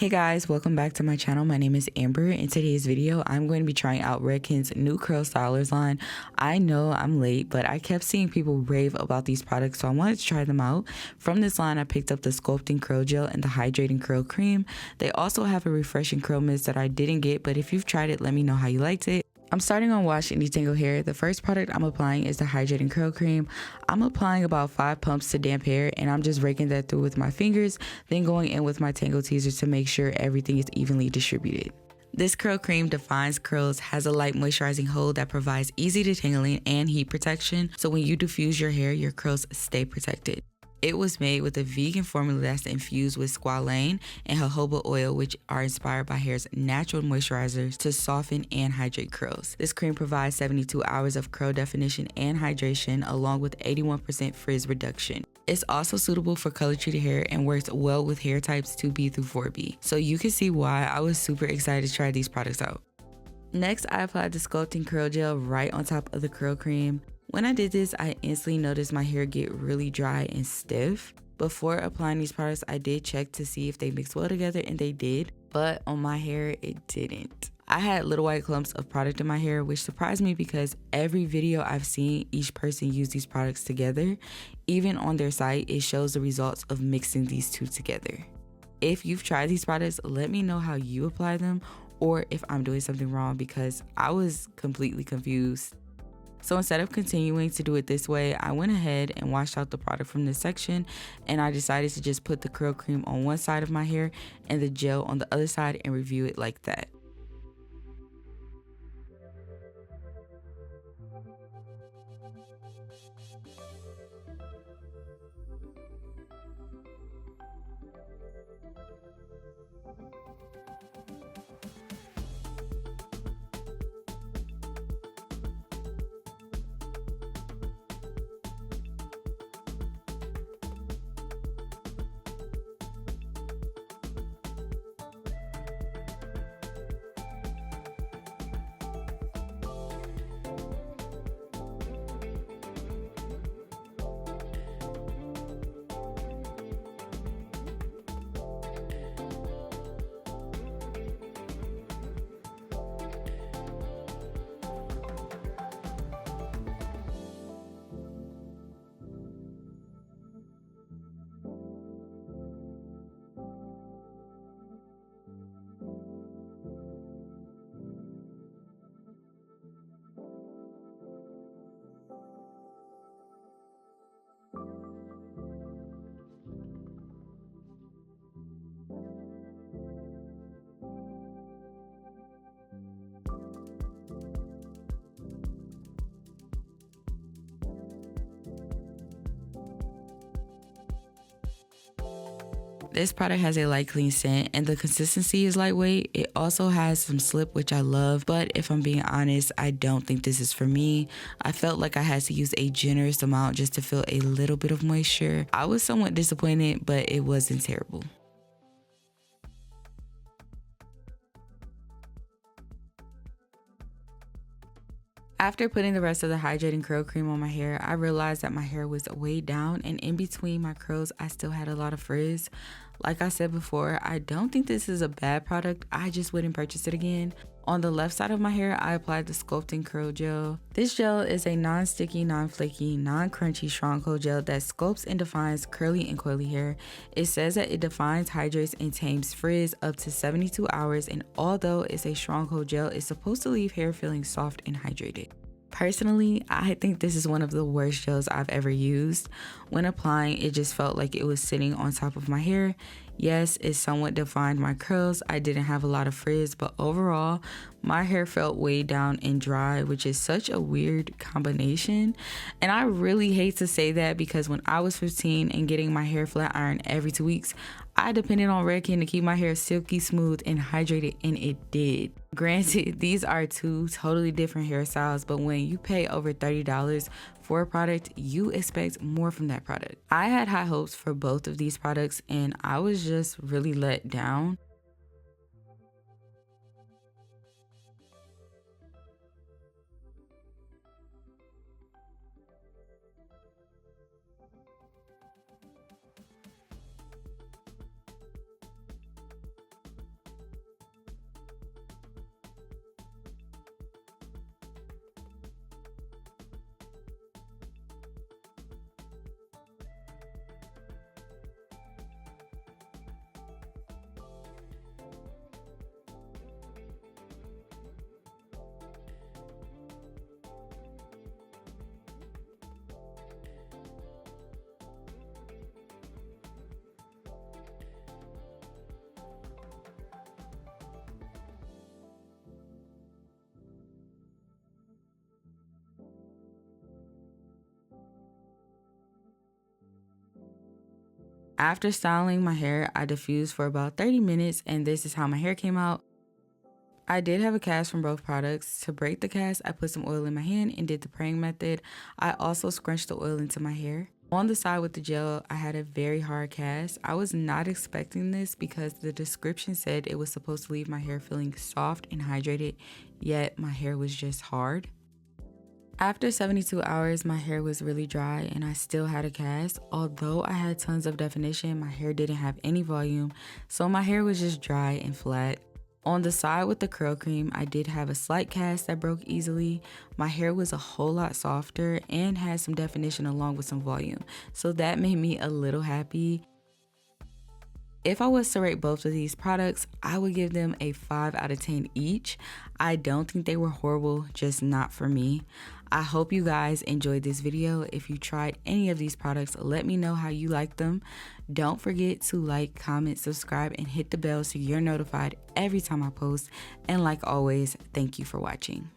Hey guys, welcome back to my channel. My name is Amber. In today's video, I'm going to be trying out Redken's new curl stylers line. I know I'm late, but I kept seeing people rave about these products, so I wanted to try them out. From this line, I picked up the Sculpting Curl Gel and the Hydrating Curl Cream. They also have a refreshing curl mist that I didn't get, but if you've tried it, let me know how you liked it. I'm starting on wash and detangle hair. The first product I'm applying is the Hydrating Curl Cream. I'm applying about 5 pumps to damp hair, and I'm just raking that through with my fingers, then going in with my Tangle Teaser to make sure everything is evenly distributed. This curl cream defines curls, has a light moisturizing hold that provides easy detangling and heat protection, so when you diffuse your hair, your curls stay protected. It was made with a vegan formula that's infused with squalane and jojoba oil, which are inspired by hair's natural moisturizers to soften and hydrate curls. This cream provides 72 hours of curl definition and hydration, along with 81% frizz reduction. It's also suitable for color-treated hair and works well with hair types 2B through 4B. So you can see why I was super excited to try these products out. Next, I applied the Sculpting Curl Gel right on top of the curl cream. When I did this, I instantly noticed my hair get really dry and stiff. Before applying these products, I did check to see if they mix well together, and they did, but on my hair, it didn't. I had little white clumps of product in my hair, which surprised me because every video I've seen each person use these products together. Even on their site, it shows the results of mixing these two together. If you've tried these products, let me know how you apply them or if I'm doing something wrong, because I was completely confused. So instead of continuing to do it this way, I went ahead and washed out the product from this section, and I decided to just put the curl cream on one side of my hair and the gel on the other side and review it like that. This product has a light clean scent and the consistency is lightweight. It also has some slip, which I love, but if I'm being honest, I don't think this is for me. I felt like I had to use a generous amount just to feel a little bit of moisture. I was somewhat disappointed, but it wasn't terrible. After putting the rest of the hydrating curl cream on my hair, I realized that my hair was way down, and in between my curls, I still had a lot of frizz. Like I said before, I don't think this is a bad product. I just wouldn't purchase it again. On the left side of my hair, I applied the Sculpting Curl Gel. This gel is a non-sticky, non-flaky, non-crunchy strong coat gel that sculpts and defines curly and coily hair. It says that it defines, hydrates, and tames frizz up to 72 hours, and although it's a strong coat gel, it's supposed to leave hair feeling soft and hydrated. Personally, I think this is one of the worst gels I've ever used. When applying, it just felt like it was sitting on top of my hair. Yes, it somewhat defined my curls. I didn't have a lot of frizz, but overall, my hair felt way down and dry, which is such a weird combination. And I really hate to say that because when I was 15 and getting my hair flat ironed every 2 weeks, I depended on Redken to keep my hair silky smooth and hydrated, and it did. Granted, these are two totally different hairstyles, but when you pay over $30 for a product, you expect more from that product. I had high hopes for both of these products, and I was just really let down. After styling my hair, I diffused for about 30 minutes and this is how my hair came out. I did have a cast from both products. To break the cast, I put some oil in my hand and did the praying method. I also scrunched the oil into my hair. On the side with the gel, I had a very hard cast. I was not expecting this because the description said it was supposed to leave my hair feeling soft and hydrated, yet my hair was just hard. After 72 hours, my hair was really dry and I still had a cast. Although I had tons of definition, my hair didn't have any volume, so my hair was just dry and flat. On the side with the curl cream, I did have a slight cast that broke easily. My hair was a whole lot softer and had some definition along with some volume, so that made me a little happy. If I was to rate both of these products, I would give them a 5 out of 10 each. I don't think they were horrible, just not for me. I hope you guys enjoyed this video. If you tried any of these products, let me know how you like them. Don't forget to like, comment, subscribe, and hit the bell so you're notified every time I post. And like always, thank you for watching.